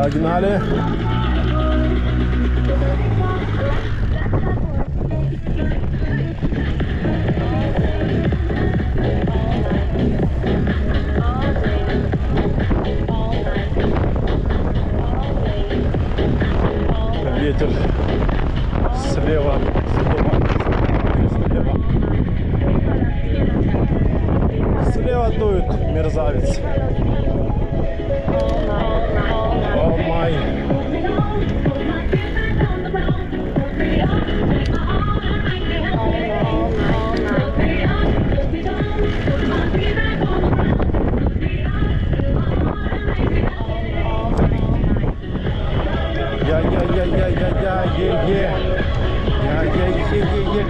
Погнали. Ветер слева, слева дует мерзавец. О май.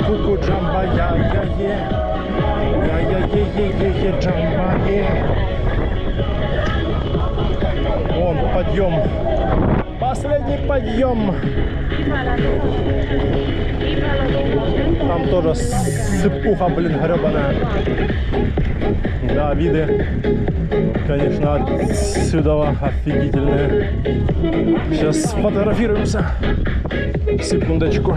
Куку джамба, джамба, Вон подъем, последний подъем. Там тоже сыпуха, блин, гребаная. Да, виды, конечно, отсюда офигительные. Сейчас сфотографируемся. Секундочку.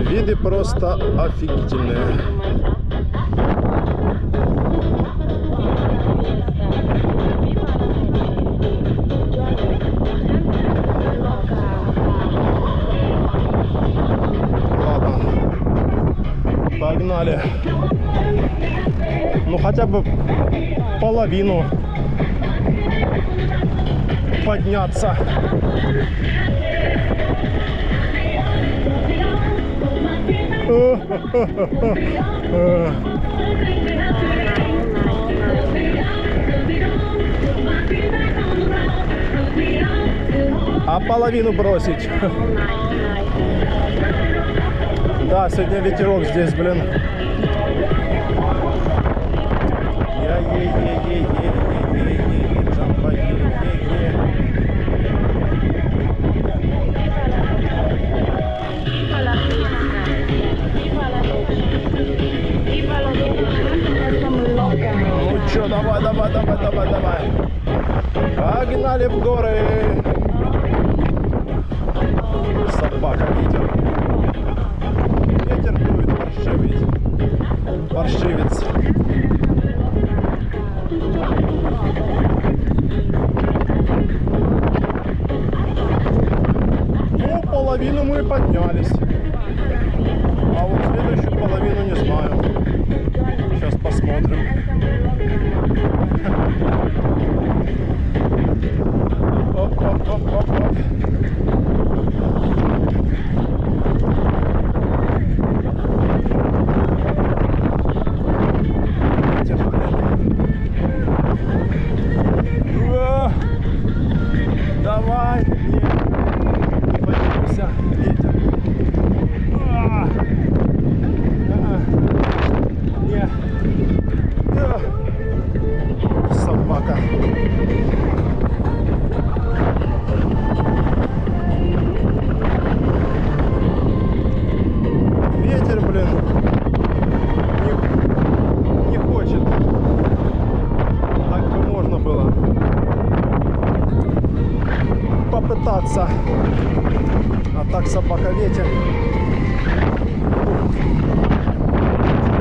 Виды просто офигительные. Ладно, погнали. Ну хотя бы половину подняться. А половину бросить. Да, сегодня ветерок здесь, блин. Ну чё, давай. Погнали в горы. Собака, ветер. Ветер дует, паршивец. Ну, половину мы поднялись. А вот следующую половину не знаю. Сейчас посмотрим. Оп. Давай, не поднимайся, ветер. Собака. Ветер, блин, не хочет. Так бы можно было попытаться. А так собака ветер.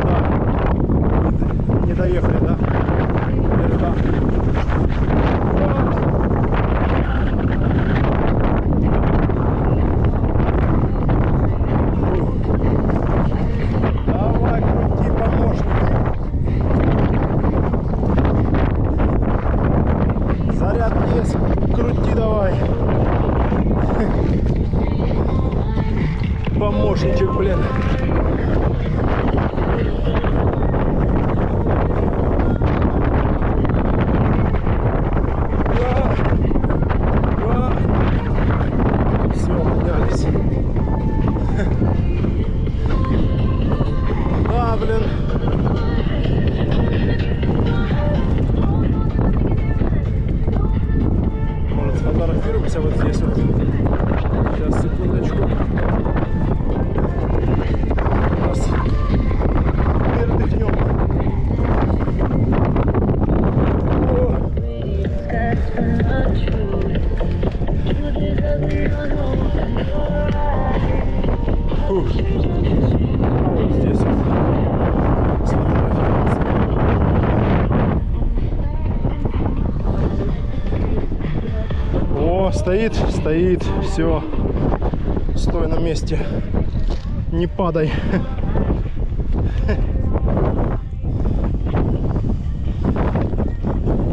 Да. Не доехали, да? Верха. Давай, крути, помощник. Заряд есть. Крути давай. Помощничек, блин. Стоит, стоит, все. Стой на месте. Не падай.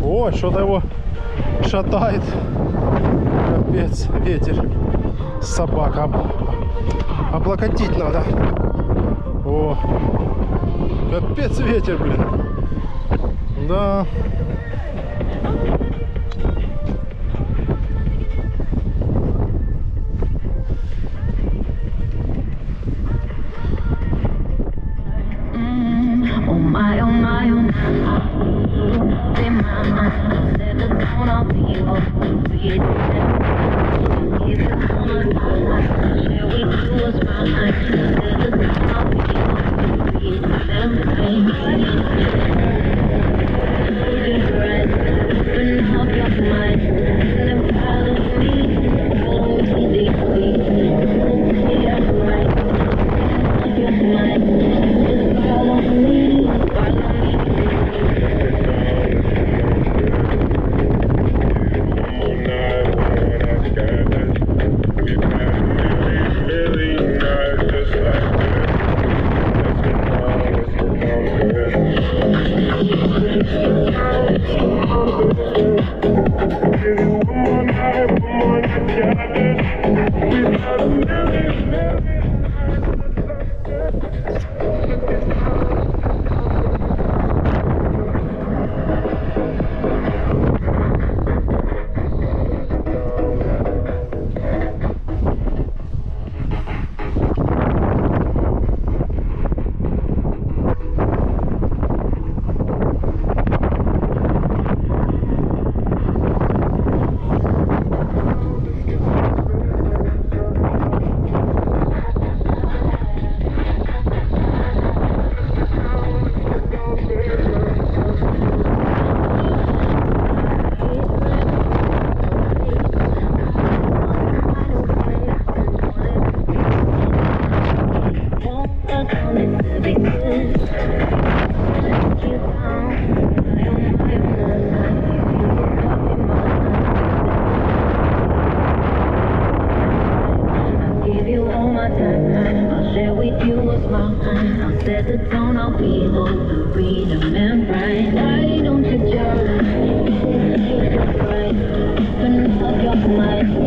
О, что-то его шатает. Капец, ветер. Собака. Облокотить надо. О, капец ветер, блин. Да.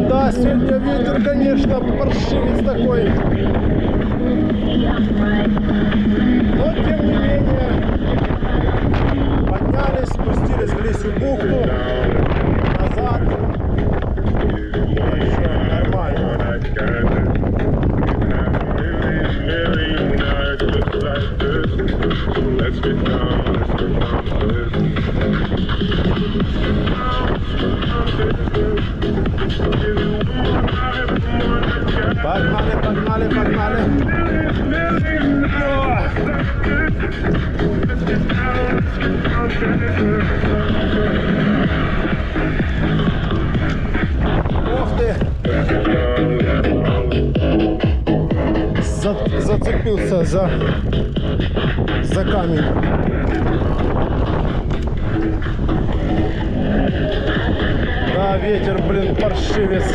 Да, сегодня ветер, конечно, паршивец такой. Но, тем не менее, поднялись, спустились в Лисью бухту, назад. И все, нормально. Погнали, погнали, погнали. Ох ты! Зацепился за камень. Да, ветер, блин, паршивец.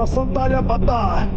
Красота, ляпота!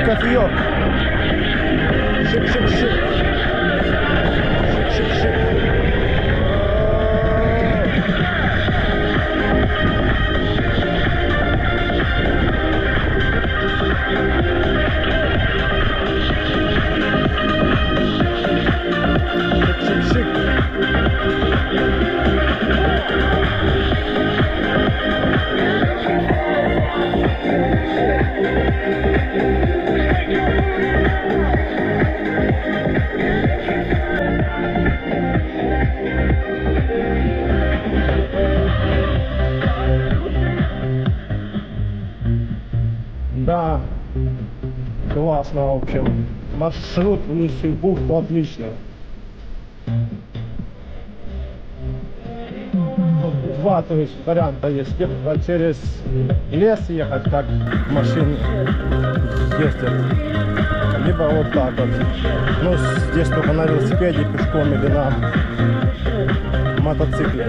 Кофеек. Шик-шик-шик. Шик-шик-шик. Шик-шик-шик. Да, классно, в общем. Маршрут вниз бухту отлично. Два, то есть варианта есть. Либо через лес ехать, как машины ездят, либо вот так вот. Ну, здесь только на велосипеде, пешком или на мотоцикле.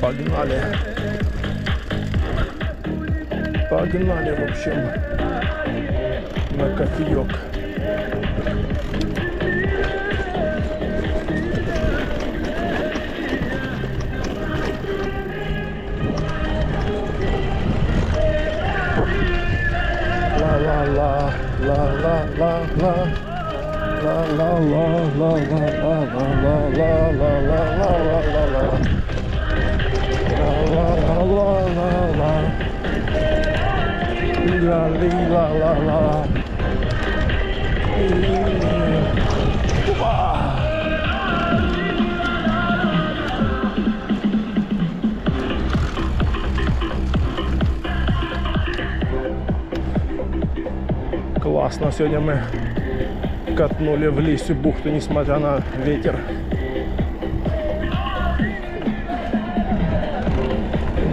Погнали. Погнали, в общем, на кофеек. Ла-ла-ла-ла-ла-ла-ла. Ла-ла-ла-ла-ла-ла-ла-ла-ла-ла-ла-ла-ла. La-la-la-la-la. классно. Сегодня мы катнули в Лисью бухту, несмотря на ветер.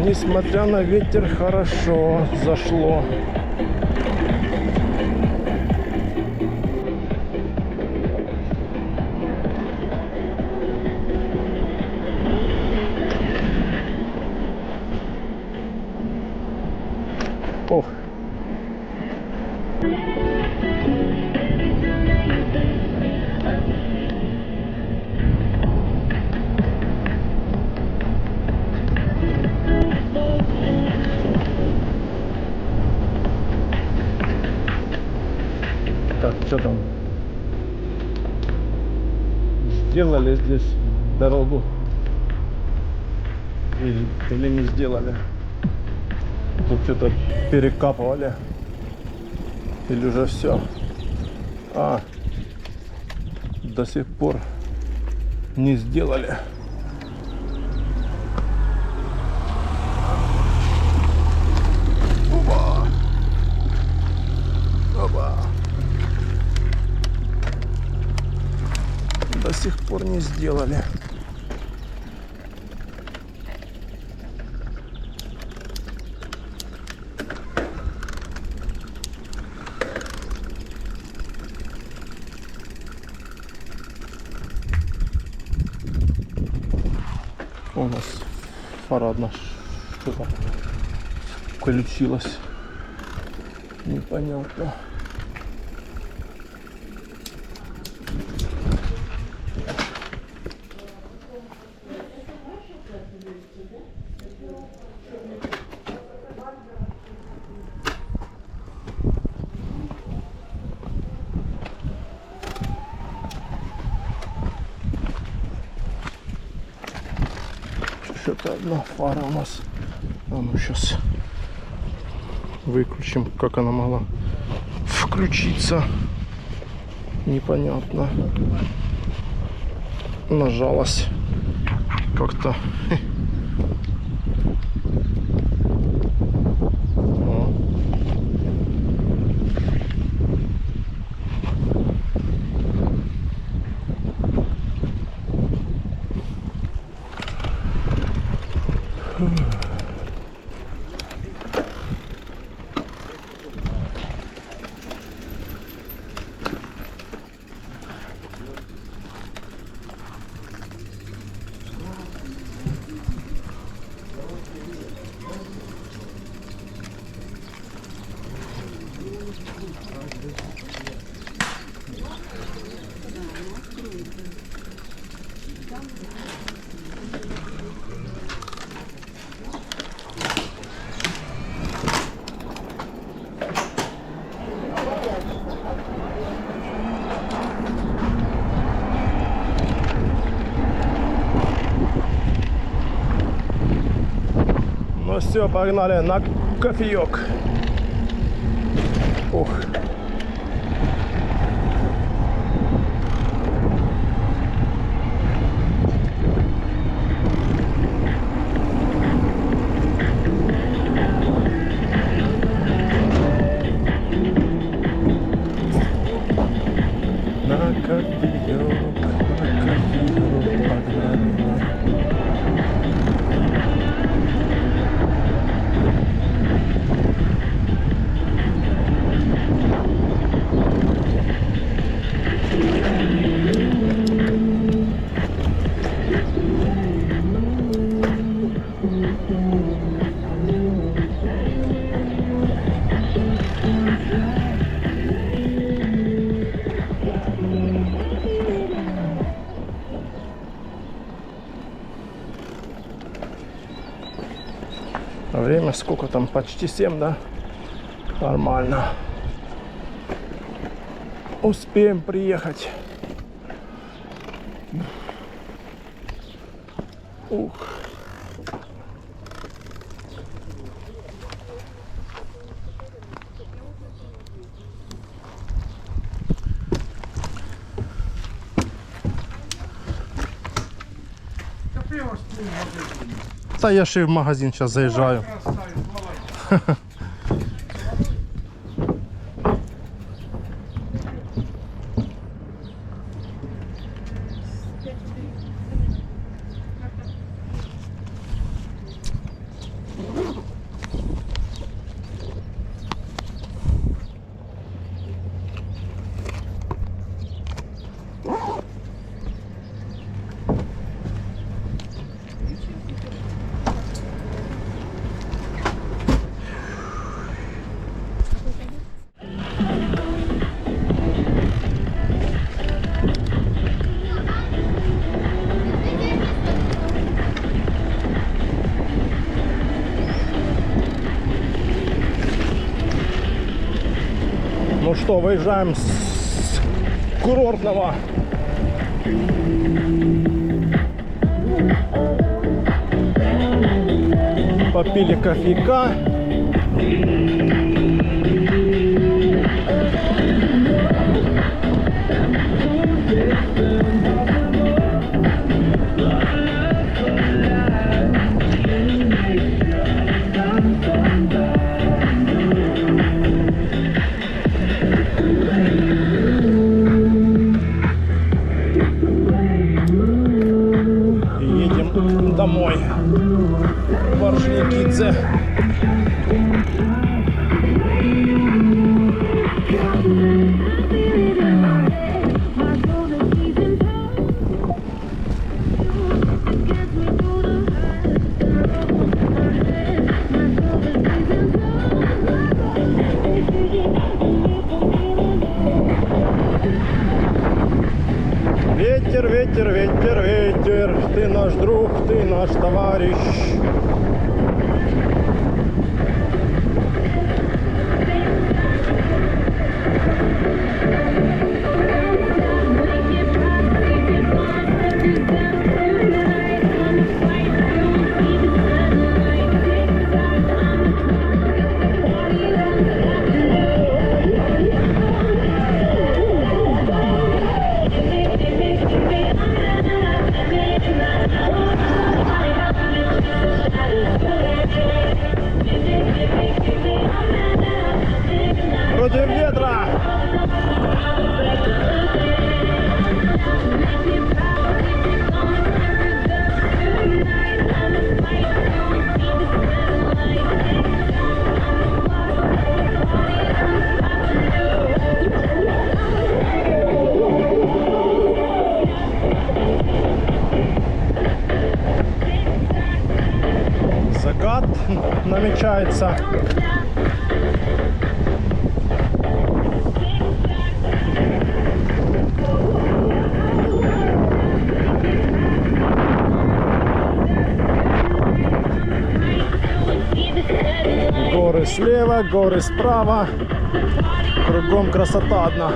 Несмотря на ветер, хорошо зашло. Ох. Так, что там? Сделали здесь дорогу? Или не сделали? Тут что-то перекапывали. Или уже все? До сих пор не сделали. Опа! Опа! До сих пор не сделали. У нас фара одна что-то включилась. Непонятно. Что-то одна фара у нас. А ну сейчас выключим, как она могла включиться. Непонятно. Нажалась как-то. Ну все, погнали на кофеек. Ух. На кофеек погнали. Время сколько там? Почти 7, да? Нормально. Успеем приехать. Ух. Та я ще в магазин зараз заїжджаю. что, выезжаем с курортного. Попили кофейка. Едем домой. Орджоникидзе. Ветер, ветер, ветер, ветер, ты наш друг, ты наш товарищ. Против ветра. Закат намечается. Горы слева, горы справа. Кругом красота одна.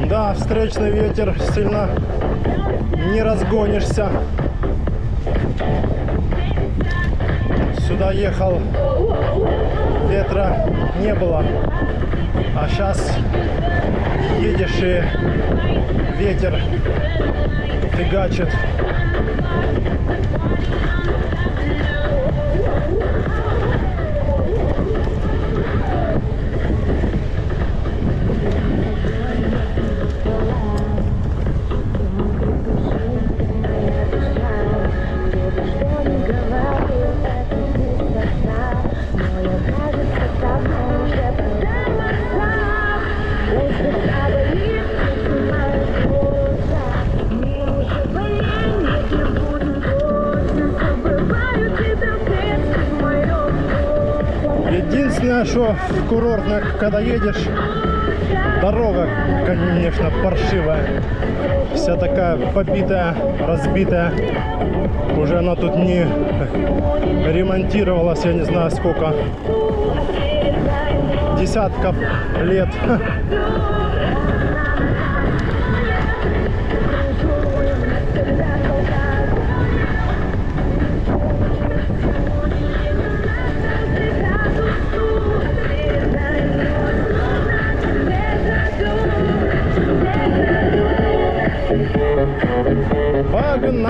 Да, встречный ветер, сильно не разгонишься. Сюда ехал, ветра не было, а сейчас едешь и ветер фигачит. Единственное, что в курортных, когда едешь, дорога, конечно, паршивая. Вся такая побитая, разбитая. Уже она тут не ремонтировалась, я не знаю сколько. Десятков лет. Вагон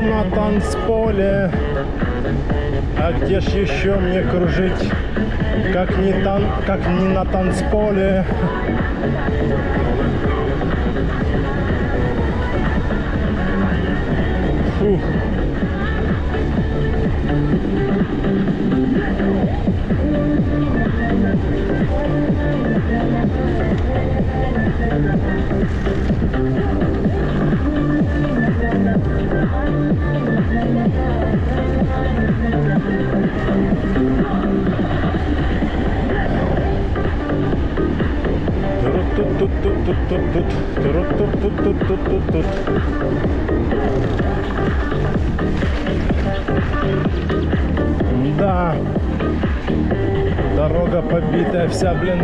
на танцполе. А где ж еще мне кружить, как не на танцполе? Фух. Да, дорога побитая вся, блин,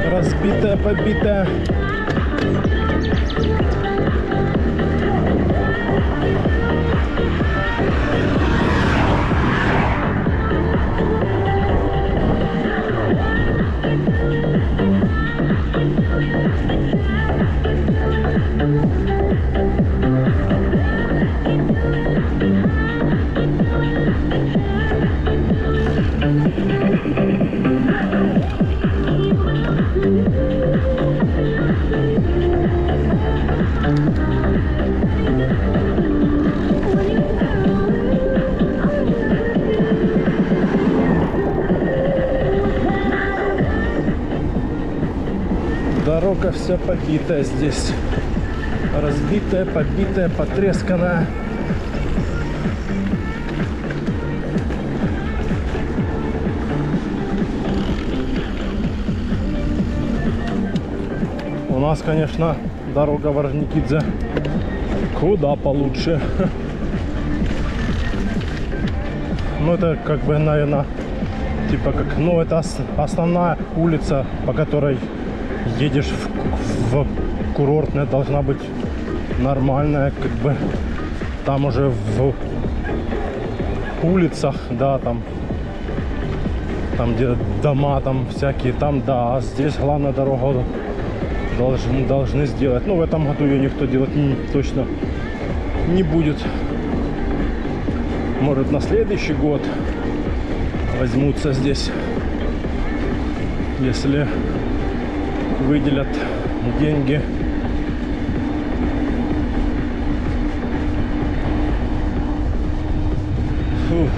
разбитая, побитая. Дорога вся побитая здесь. Разбитая, побитая, потресканная. У нас, конечно, дорога в Орджоникидзе куда получше. Ну, это как бы, наверное, типа как, ну, это основная улица, по которой едешь в курортная, должна быть нормальная, как бы. Там уже в улицах, да, там где дома там всякие, там, да, а здесь главная дорога должны сделать. Ну, в этом году ее никто делать точно не будет. Может, на следующий год возьмутся здесь, если выделят деньги. Фу.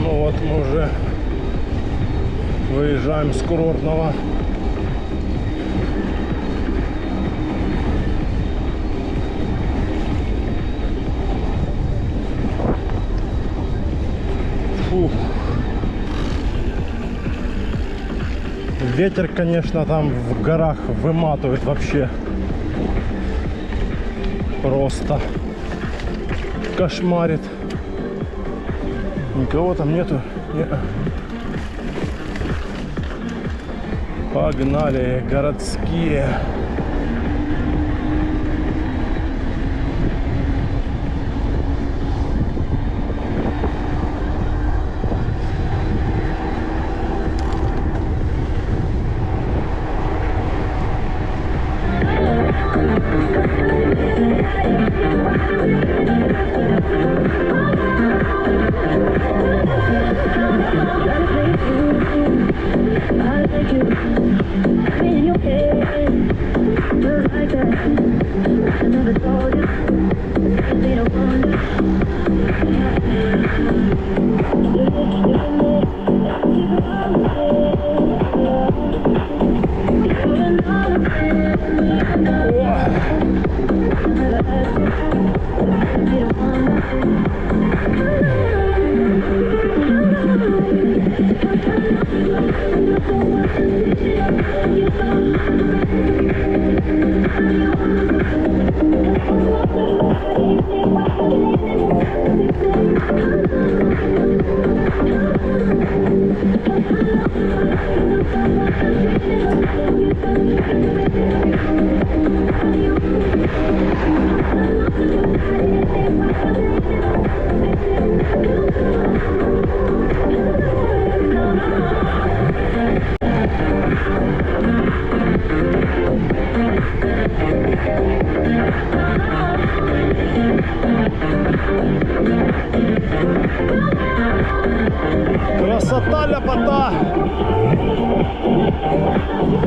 Ну вот мы уже выезжаем с курортного. Фу. Ветер, конечно, там в горах выматывает вообще. Просто кошмарит. Никого там нету. Погнали, городские.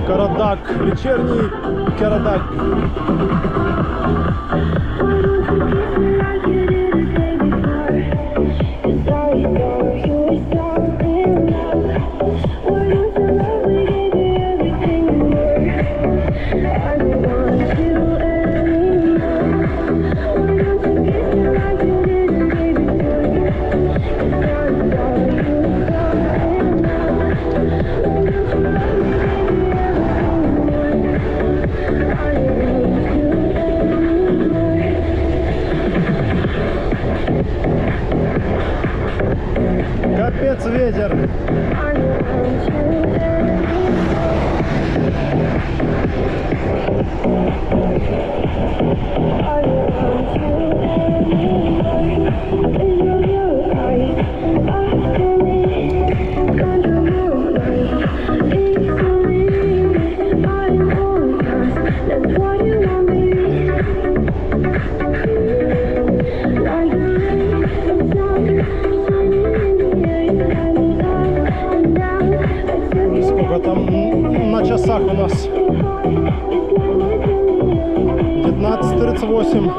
Карадак, вечерний Карадак. Капец ветер. Сколько там на часах у нас? 19:38.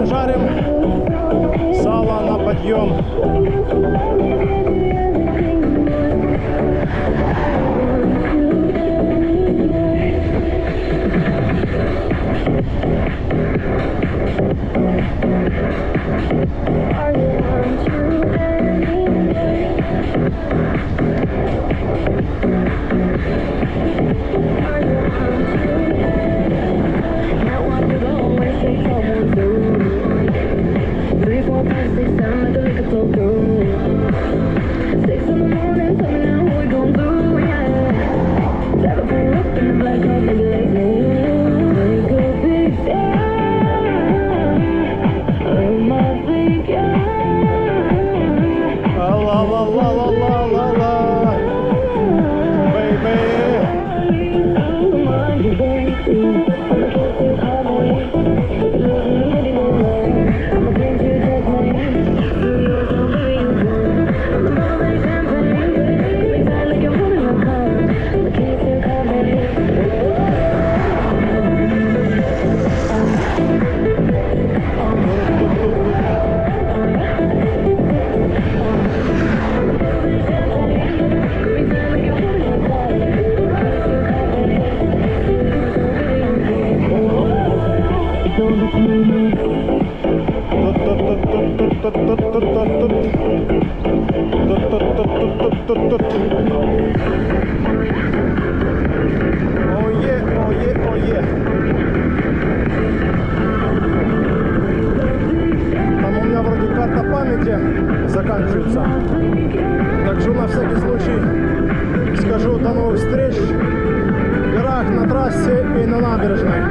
Жарим сало на подъем. Там у меня вроде карта памяти заканчивается. Так что на всякий случай скажу до новых встреч в горах, на трассе и на набережной.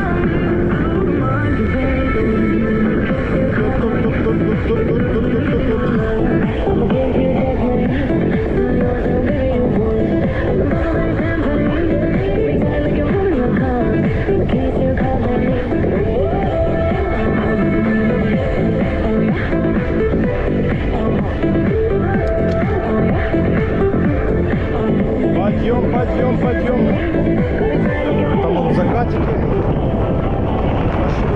Подъем. Там вот закатики. Пошли.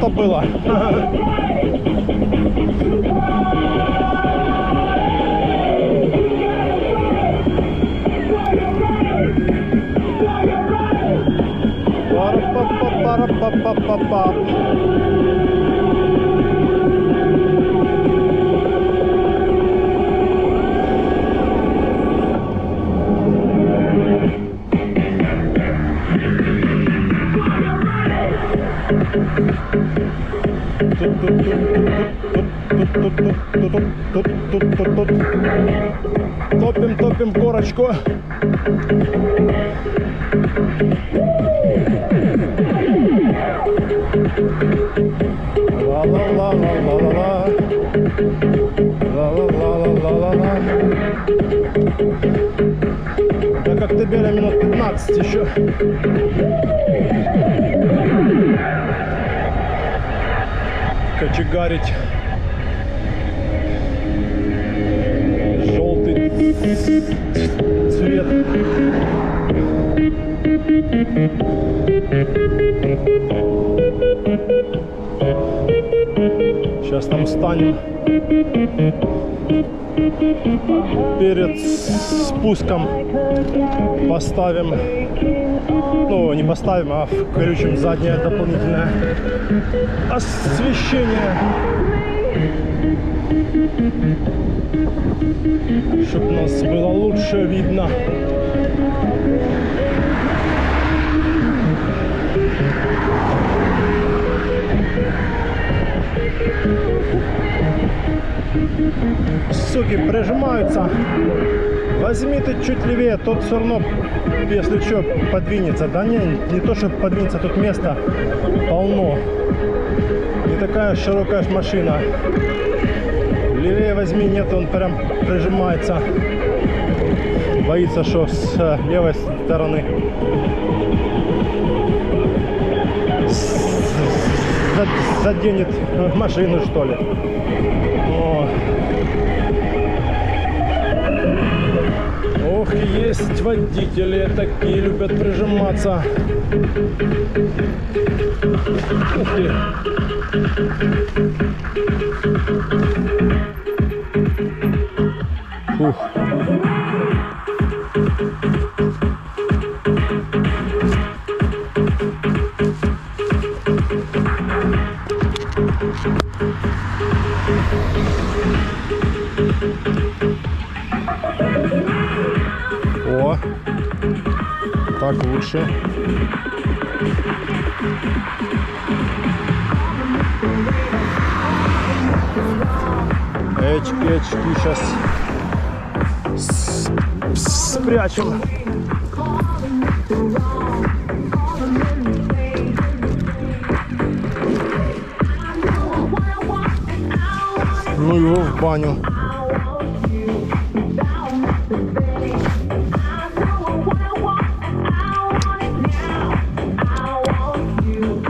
что было. Пара-па-па-пара-па-па-па-па. Топим корочку. Ла-ла-ла-ла-ла-ла-ла. Ла-ла-ла-ла-ла-ла-ла. Да как ты бери минут 15 еще. Кочегарить. Желтый цвет. Сейчас там станем перед спуском, поставим, ну не поставим, а включим заднее дополнительное освещение, чтобы нас было лучше видно. Суки прижимаются. Возьми ты чуть левее, тот все равно, если что, подвинется. Да не то, что подвинется, тут места полно. Не такая широкая машина. Левее возьми, нет, он прям прижимается. Боится, что с левой стороны заденет машину, что ли. О. Ох, есть водители, такие любят прижиматься. Ух ты. Фух. О, так лучше. Очки, сейчас спрячем. Ну его в баню.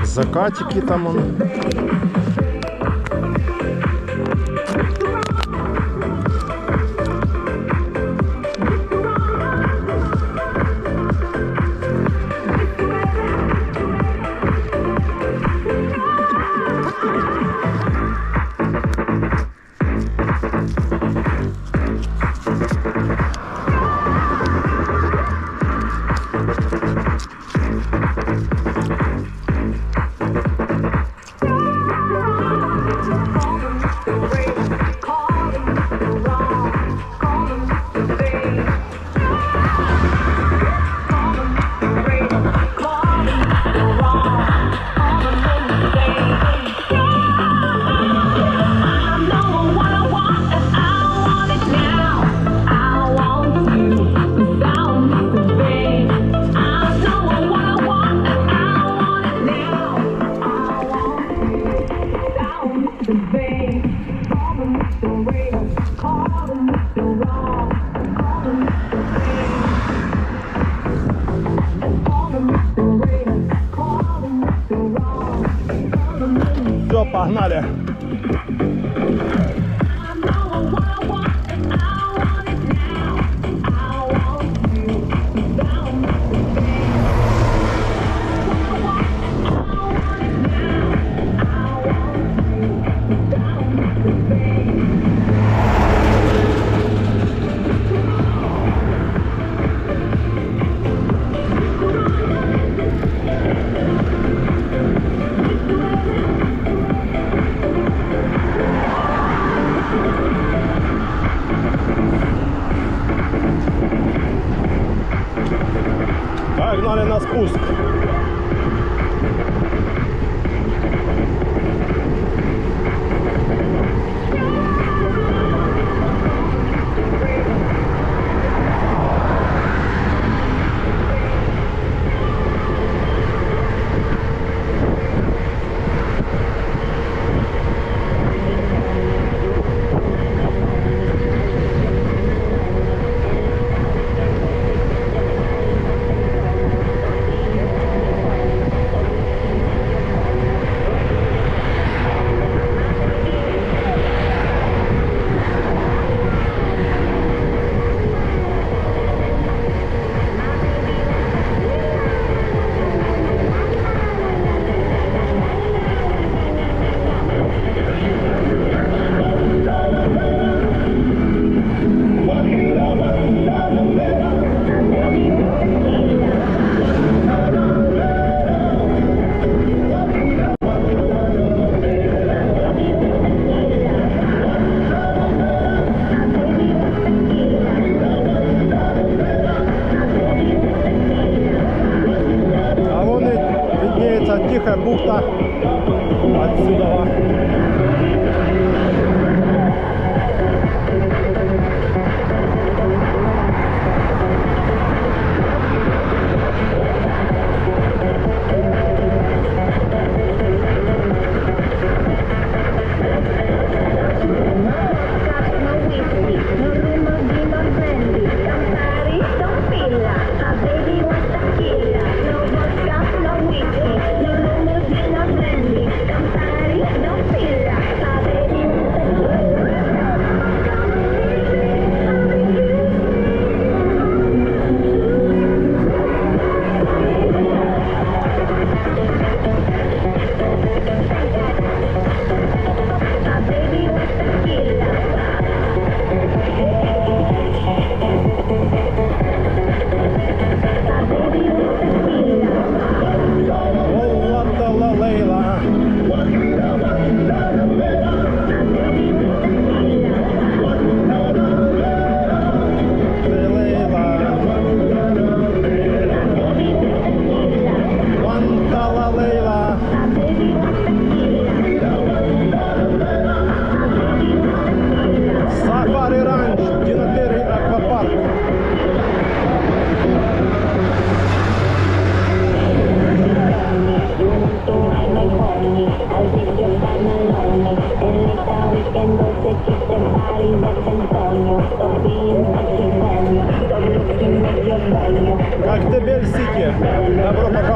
Закатики там он. Все, погнали. Погнали на спуск. Тихая бухта отсюда. Коктебель Сити. Добро пожаловать.